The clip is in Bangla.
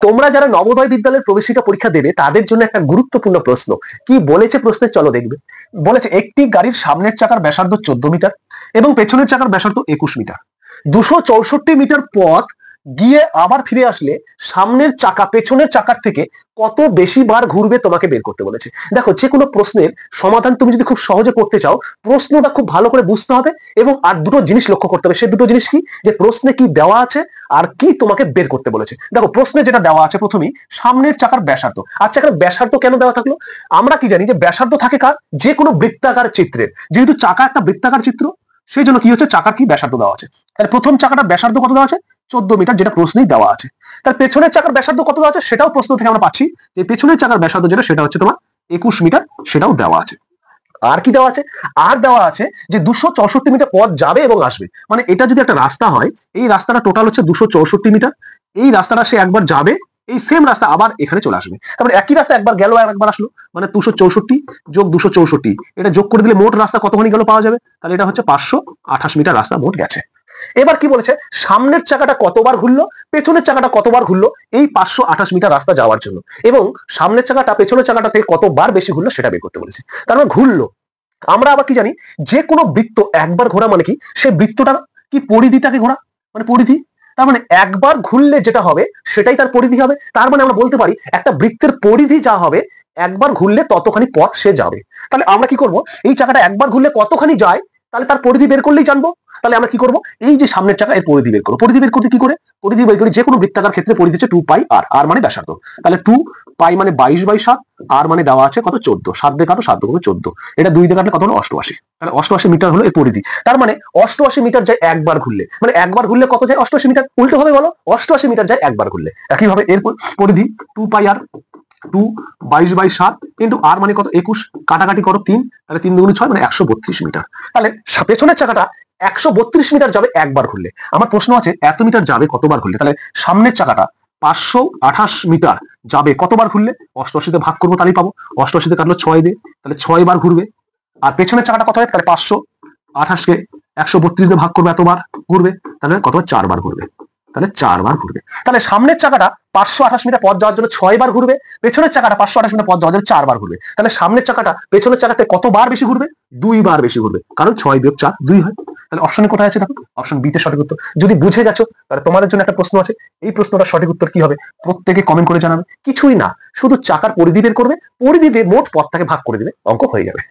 তোমরা যারা নবোদয় বিদ্যালয়ের প্রবেশিকা পরীক্ষা দেবে তাদের জন্য একটা গুরুত্বপূর্ণ প্রশ্ন। কি বলেছে প্রশ্নে, চলো দেখবে। বলেছে একটি গাড়ির সামনের চাকার ব্যাসার্ধ 14 মিটার এবং পেছনের চাকার ব্যাসার্ধ 21 মিটার। 264 মিটার পথ গিয়ে আবার ফিরে আসলে সামনের চাকা পেছনের চাকার থেকে কত বেশি বার ঘুরবে তোমাকে বের করতে বলেছে। দেখো, যে কোনো প্রশ্নের সমাধান তুমি যদি খুব সহজে করতে চাও, প্রশ্নটা খুব ভালো করে বুঝতে হবে এবং আর দুটো জিনিস লক্ষ্য করতে হবে। সে দুটো জিনিস কি, যে প্রশ্নে কি দেওয়া আছে আর কি তোমাকে বের করতে বলেছে। দেখো, প্রশ্নে যেটা দেওয়া আছে প্রথমেই সামনের চাকার ব্যাসার্ধ। আচ্ছা, এখানে ব্যাসার্ধ কেন দেওয়া থাকলো? আমরা কি জানি যে ব্যাসার্ধ থাকে কার, যে কোনো বৃত্তাকার চিত্রের। যেহেতু চাকা একটা বৃত্তাকার চিত্র, সেই জন্য কি হচ্ছে, চাকার কি ব্যাসার্ধ দেওয়া আছে। তাহলে প্রথম চাকাটার ব্যাসার্ধ কত দেওয়া আছে? 14 মিটার, যেটা প্রশ্নেই দেওয়া আছে। তার পেছনের চাকার ব্যাসার্ধ কত দেওয়া আছে? সেটাও প্রশ্ন থেকে আমরা পাচ্ছি যে পেছনের চাকার ব্যাসার্ধ যেটা, সেটা হচ্ছে তোমার 21 মিটার, সেটাও দেওয়া আছে। আর কি দেওয়া আছে? আর দেওয়া আছে যে 264 মিটার পথ যাবে এবং আসবে। মানে এটা যদি একটা রাস্তা হয়, এই রাস্তাটা টোটাল হচ্ছে 264 মিটার। এই রাস্তাটা সে একবার যাবে, এই সেম রাস্তা আবার এখানে চলে আসবে। তারপরে একই রাস্তা একবার গেল আর একবার আসলো, মানে 264 যোগ 264, এটা যোগ করে দিলে মোট রাস্তা কতখানি গেল পাওয়া যাবে। তাহলে এটা হচ্ছে 528 মিটার রাস্তা মোট গেছে। এবার কি বলেছে, সামনের চাকাটা কতবার ঘুরলো, পেছনের চাকাটা কতবার ঘুরলো এই 528 মিটার রাস্তা যাওয়ার জন্য, এবং সামনের চাকাটা পেছনের চাকাটা থেকে কতবার বেশি ঘুরলো সেটা বের করতে বলেছে। তার মানে ঘুরলো। আমরা আবার কি জানি, যে কোনো বৃত্ত একবার ঘোরা মানে কি, সে বৃত্তটা কি পরিধিটাকে ঘোরা, মানে পরিধি। তার মানে একবার ঘুরলে যেটা হবে সেটাই তার পরিধি হবে। তার মানে আমরা বলতে পারি একটা বৃত্তের পরিধি যা হবে, একবার ঘুরলে ততখানি পথ সে যাবে। তাহলে আমরা কি করব, এই চাকাটা একবার ঘুরলে কতখানি যায়, তাহলে তার পরিধি বের করলেই জানবো। তাহলে আমরা কি করব, এই যে সামনের চাকা এর পরিধি বের করবো। পরিধি বের করতে কি করে, পরিধি বের করি যে কোনো বৃত্তাকার ক্ষেত্রে পরিধি হচ্ছে 2 পাই আর, আর মানে ব্যাসার্ধ। তাহলে 2 পাই মানে 22/7, আর মানে দেওয়া আছে কত 14, 7 দিয়ে কাটো 7 গুণ 14, এটা 2 দিয়ে কাটলে কত হলো 88। তাহলে 88 মিটার হলো এর পরিধি। তার মানে 88 মিটার যায় একবার ঘুরলে, মানে একবার ঘুরলে কত যায় 88 মিটার, উল্টো ভাবে বলো 88 মিটার যায় একবার ঘুরলে। একইভাবে এর পরিধি 2 পাই আর, 2 22/7 কিন্তু আর মানে কত 21, কাটাকাটি করো 3, তাহলে 3 দুগুণ 6 মানে 132 মিটার। তাহলে পেছনের চাকাটা 132 মিটার যাবে একবার ঘুরলে। আমার প্রশ্ন আছে এত মিটার যাবে কতবার ঘুরলে, তাহলে সামনের চাকাটা 528 মিটার যাবে কতবার ঘুরলে, 88 তে ভাগ করবো তাহলেই পাবো। 88 তে কাটলো 6 দিয়ে, তাহলে 6 বার ঘুরবে। আর পেছনের চাকাটা কত হবে, তাহলে 528 কে 132 দিয়ে ভাগ করবে, এতবার ঘুরবে, তাহলে কত 4 বার ঘুরবে। তাহলে 4 বার ঘুরবে। তাহলে সামনের চাকাটা 528 মিটার পথ যাওয়ার জন্য 6 বার ঘুরবে, পেছনের চাকাটা 528 মিটার পথ যাওয়ার জন্য 4 বার ঘুরবে। তাহলে সামনের চাকাটা পেছনের চাকাতে কতবার বেশি ঘুরবে, 2 বার বেশি ঘুরবে, কারণ 6 বিয়োগ 4 2 হয়। তাহলে অপশনে কোথায় আছে, দেখো অপশন বি তে সঠিক উত্তর। যদি বুঝে গেছো তাহলে তোমাদের জন্য একটা প্রশ্ন আছে, এই প্রশ্নটা সঠিক উত্তর কি হবে প্রত্যেকে কমেন্ট করে জানাবে। কিছুই না, শুধু চাকার পরিধি বের করবে, পরিধি দিয়ে মোট পথটাকে ভাগ করে দিবে, অঙ্ক হয়ে যাবে।